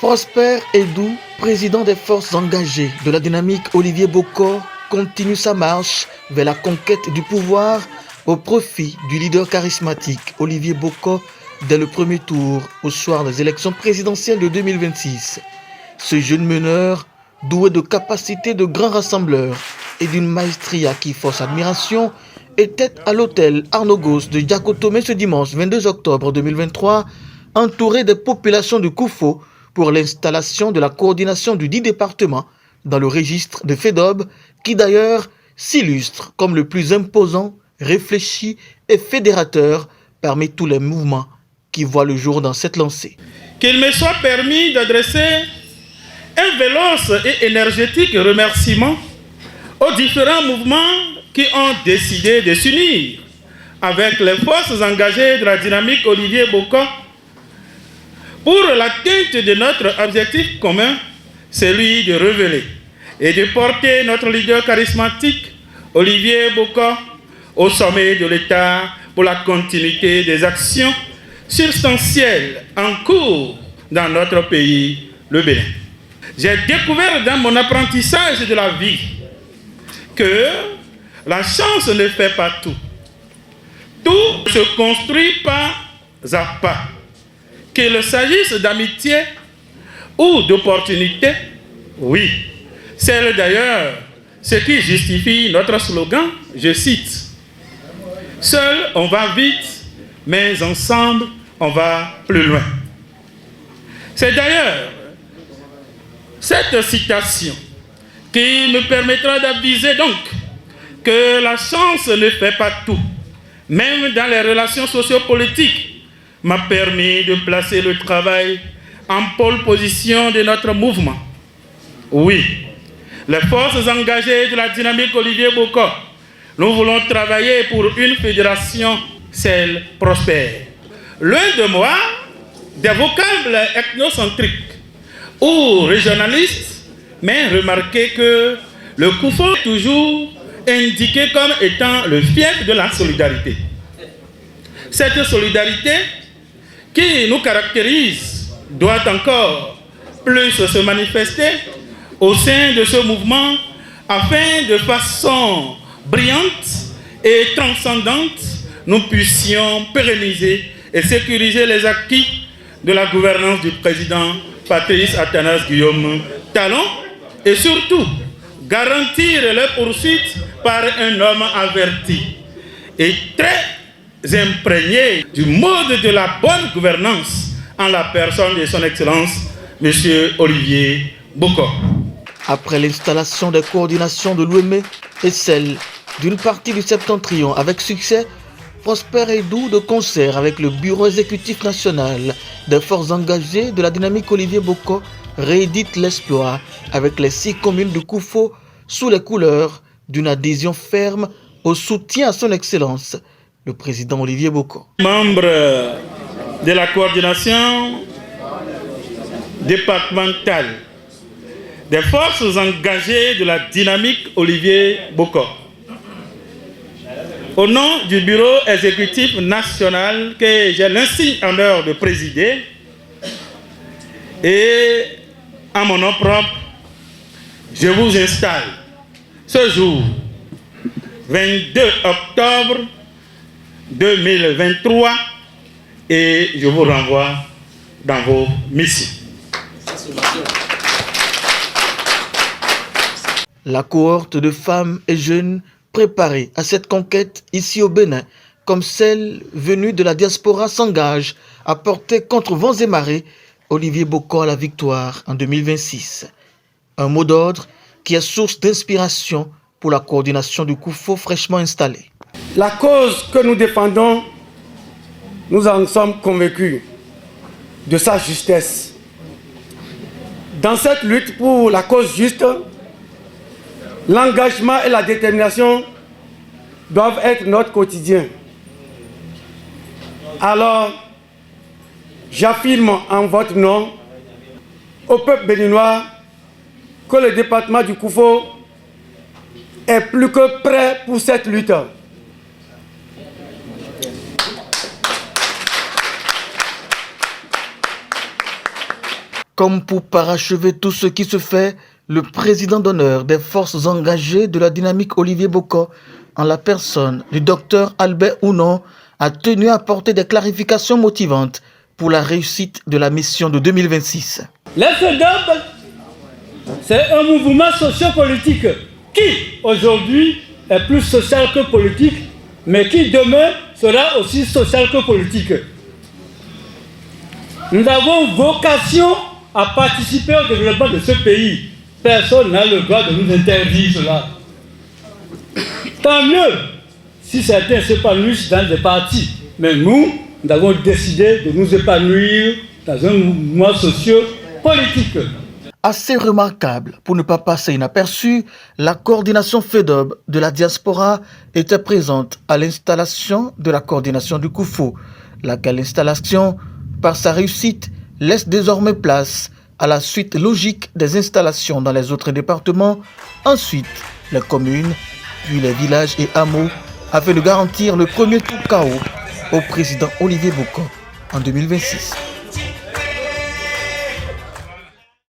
Prosper Edou, président des forces engagées de la dynamique Olivier Bokor, continue sa marche vers la conquête du pouvoir au profit du leader charismatique Olivier Bokor dès le premier tour au soir des élections présidentielles de 2026. Ce jeune meneur, doué de capacités de grand rassembleur et d'une maestria qui force admiration, était à l'hôtel Arnaud Gos de Diakotomé ce dimanche 22 octobre 2023, entouré des populations de Koufo pour l'installation de la coordination du 10 départements dans le registre de FEDOB, qui d'ailleurs s'illustre comme le plus imposant, réfléchi et fédérateur parmi tous les mouvements qui voient le jour dans cette lancée. Qu'il me soit permis d'adresser un véloce et énergétique remerciement aux différents mouvements qui ont décidé de s'unir avec les forces engagées de la dynamique Olivier Bokor pour l'atteinte de notre objectif commun, celui de révéler et de porter notre leader charismatique, Olivier Bokor, au sommet de l'État pour la continuité des actions substantielles en cours dans notre pays, le Bénin. J'ai découvert dans mon apprentissage de la vie que la chance ne fait pas tout. Tout se construit pas à pas. Qu'il s'agisse d'amitié ou d'opportunité, oui. C'est d'ailleurs ce qui justifie notre slogan, je cite, « Seul on va vite, mais ensemble on va plus loin ». C'est d'ailleurs cette citation qui me permettra d'aviser donc que la chance ne fait pas tout, même dans les relations sociopolitiques, m'a permis de placer le travail en pôle position de notre mouvement. Oui, les forces engagées de la dynamique Olivier Bokor, nous voulons travailler pour une fédération, celle prospère. Loin de moi, des vocables ethnocentriques ou régionalistes, mais remarquez que le Koufo est toujours indiqué comme étant le fief de la solidarité. Cette solidarité qui nous caractérise doit encore plus se manifester au sein de ce mouvement afin de façon brillante et transcendante, nous puissions pérenniser et sécuriser les acquis de la gouvernance du président Patrice Athanase Guillaume Talon et surtout garantir leur poursuite par un homme averti et très imprégné du mode de la bonne gouvernance en la personne de son Excellence, M. Olivier Bokor. Après l'installation des coordinations de l'OUEME et celle d'une partie du Septentrion avec succès, Prosper Edou, de concert avec le Bureau exécutif national des forces engagées de la dynamique Olivier Bokor, réédite l'exploit avec les 6 communes de Koufo sous les couleurs d'une adhésion ferme au soutien à son Excellence, le président Olivier Bokor. Membre de la coordination départementale des forces engagées de la dynamique Olivier Bokor, au nom du bureau exécutif national que j'ai l'insigne honneur de présider et à mon nom propre, je vous installe ce jour, 22 octobre 2023, et je vous renvoie dans vos missions. La cohorte de femmes et jeunes préparées à cette conquête ici au Bénin, comme celle venue de la diaspora, s'engage à porter contre vents et marées Olivier Bokor à la victoire en 2026. Un mot d'ordre qui est source d'inspiration pour la coordination du Koufo fraîchement installée. La cause que nous défendons, nous en sommes convaincus de sa justesse. Dans cette lutte pour la cause juste, l'engagement et la détermination doivent être notre quotidien. Alors, j'affirme en votre nom au peuple béninois que le département du Koufo est plus que prêt pour cette lutte. Comme pour parachever tout ce qui se fait, le président d'honneur des forces engagées de la dynamique Olivier Bokor, en la personne du docteur Albert Ounon, a tenu à apporter des clarifications motivantes pour la réussite de la mission de 2026. Les FEDOB, c'est un mouvement socio-politique qui, aujourd'hui, est plus social que politique, mais qui, demain, sera aussi social que politique. Nous avons vocation à participer au développement de ce pays. Personne n'a le droit de nous interdire cela. Tant mieux si certains s'épanouissent dans des partis. Mais nous avons décidé de nous épanouir dans un mouvement socio-politique. Assez remarquable pour ne pas passer inaperçu, la coordination FEDOB de la diaspora était présente à l'installation de la coordination du Koufo, laquelle installation, par sa réussite, laisse désormais place à la suite logique des installations dans les autres départements, ensuite les communes, puis les villages et hameaux, afin de garantir le premier tour KO au président Olivier Bokor en 2026.